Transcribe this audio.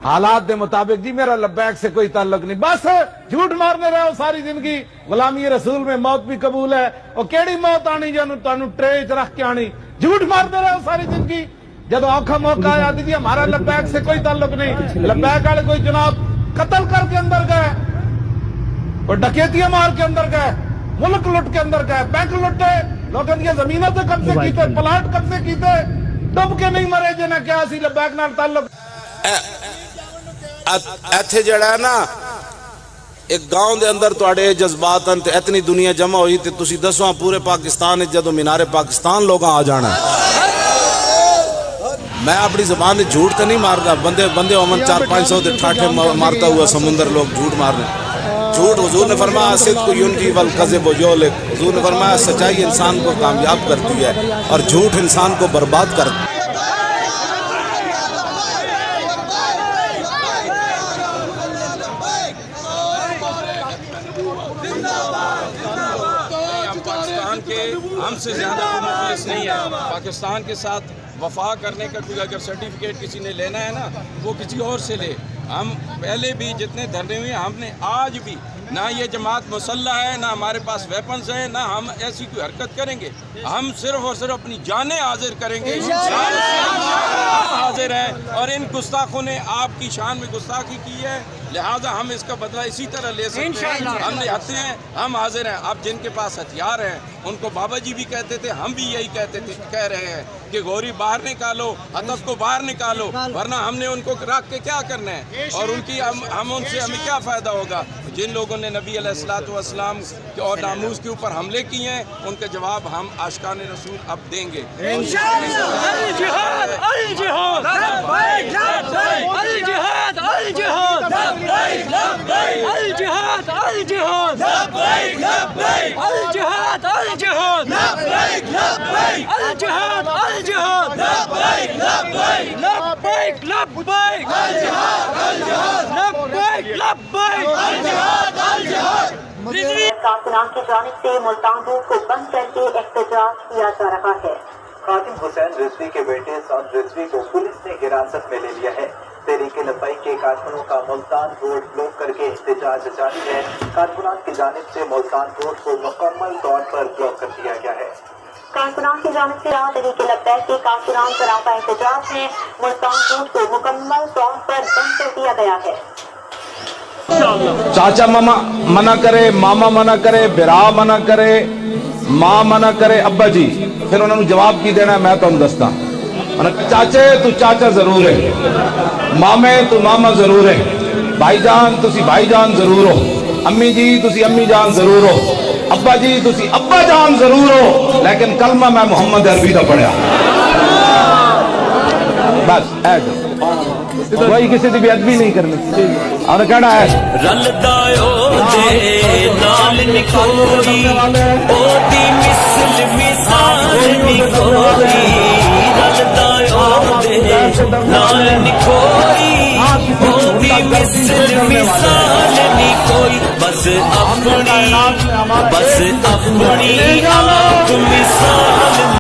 हालात के मुताबिक जी मेरा लब्बैक से कोई ताल्लुक नहीं, बस झूठ मारने रहो सारी जिंदगी। गुलामी रसूल में मौत भी कबूल है, और केड़ी मौत आनी जानू तानू ट्रे च रख के आनी, झूठ मारते रहो सारी जिंदगी। जब औखा मौका आया जी हमारा लब्बैक से कोई ताल्लुक नहीं, लब्बैक वाले कोई जनाब कत्ल करके अंदर गए, और डकैतियां मार के अंदर गए, मुल्क लुट के अंदर गए, बैंक लुटे, लोगों की जमीनों से कब्जे कीते, प्लाट कब्जे कीते, डुब के नहीं मरे जिन्हें क्या सी लब्बैक नाल ताल्लुक। ਇੱਥੇ ਜਿਹੜਾ ਹੈ ਨਾ ਇੱਕ گاؤں ਦੇ ਅੰਦਰ ਤੁਹਾਡੇ ਜਜ਼ਬਾਤ ਹਨ ਤੇ ਇਤਨੀ ਦੁਨੀਆ ਜਮਾ ਹੋਈ ਤੇ ਤੁਸੀਂ ਦੱਸੋ ਪੂਰੇ ਪਾਕਿਸਤਾਨ ਵਿੱਚ ਜਦੋਂ ਮੀਨਾਰੇ ਪਾਕਿਸਤਾਨ ਲੋਕਾਂ ਆ ਜਾਣਾ। मैं अपनी ज़बान से झूठ तो नहीं मार रहा, बंदे बंदे अमन 400-500 के ठाठे मारता हुआ समुंदर लोग झूठ मार रहे। झूठ हुजूर ने फरमाया सिद्क़ु युनजी वल कज़िबु युहलिक, हुजूर ने फरमाया सच्चाई इंसान को कामयाब करती है और झूठ इंसान को बर्बाद करती है। पाकिस्तान के हमसे ज़्यादा मुखलिस नहीं है। पाकिस्तान के साथ वफा करने का कोई अगर सर्टिफिकेट किसी ने लेना है ना, वो किसी और से ले। हम पहले भी जितने धरने हुए हमने आज भी ना ये जमात मुसल्लह है, ना हमारे पास वेपन्स हैं, ना हम ऐसी कोई हरकत करेंगे। हम सिर्फ और सिर्फ अपनी जानें हाजिर करेंगे, हाजिर हैं। और इन गुस्ताखों ने आपकी शान में गुस्ताखी की है, लिहाजा हम इसका बदला इसी तरह ले सकते हैं। हमने हथियार हैं, हम हाजिर हैं। अब जिनके पास हथियार हैं उनको बाबा जी भी कहते थे, हम भी यही कहते थे, कह रहे हैं कि गौरी बाहर निकालो, हतफ को बाहर निकालो, वरना हमने उनको रख के क्या करना है और उनकी हम उनसे हमें क्या फ़ायदा होगा। जिन लोगों ने नबी अलैहिस्सलातु वस्सलाम और नामूस के ऊपर हमले किए हैं उनके जवाब हम आशिकान रसूल अब देंगे। कारकुनान की जानिब से मुल्तान रोड को बंद करके एहतजाज किया जा रहा है। खातिम हुसैन रिजवी के बेटे साद रिजवी को पुलिस ने हिरासत में ले लिया है। तहरीके लब्बैक के कारकुनों का मुल्तान रोड ब्लॉक करके एहतजाज जारी है। कारकुनान की जानिब से मुल्तान रोड को मुकम्मल तौर पर ब्लॉक कर दिया गया है। कारकुनान की जानिब से तहरीके लब्बैक के कारकुनान का एहतजाज है, मुल्तान रोड को मुकम्मल तौर पर बंद कर दिया गया है। चाचा मामा मना करे, मामा मना करे, बिरा मना करे, मां मना करे, अब्बा जी, फिर उन्होंने जवाब की देना मैं तुम दसदा। चाचे तू चाचा जरूर है, मामे तू मामा जरूर है, भाईजान तुसी भाईजान जरूर हो, अम्मी जी तुसी अम्मी जान जरूर हो, अब्बा जी तुसी अब्बा जान जरूर हो, लेकिन कलमा मैं मोहम्मद अरबी का पढ़िया। बस कोई किसी की बेअदबी नहीं करनी। और कहना है रलदायो दे नाल निकोरी ओदी मिसल मिसाल निकोरी, रलदायो दे नाल निकोरी ओदी मिसल मिसाल निकोई, बस अपनी आप मिसाल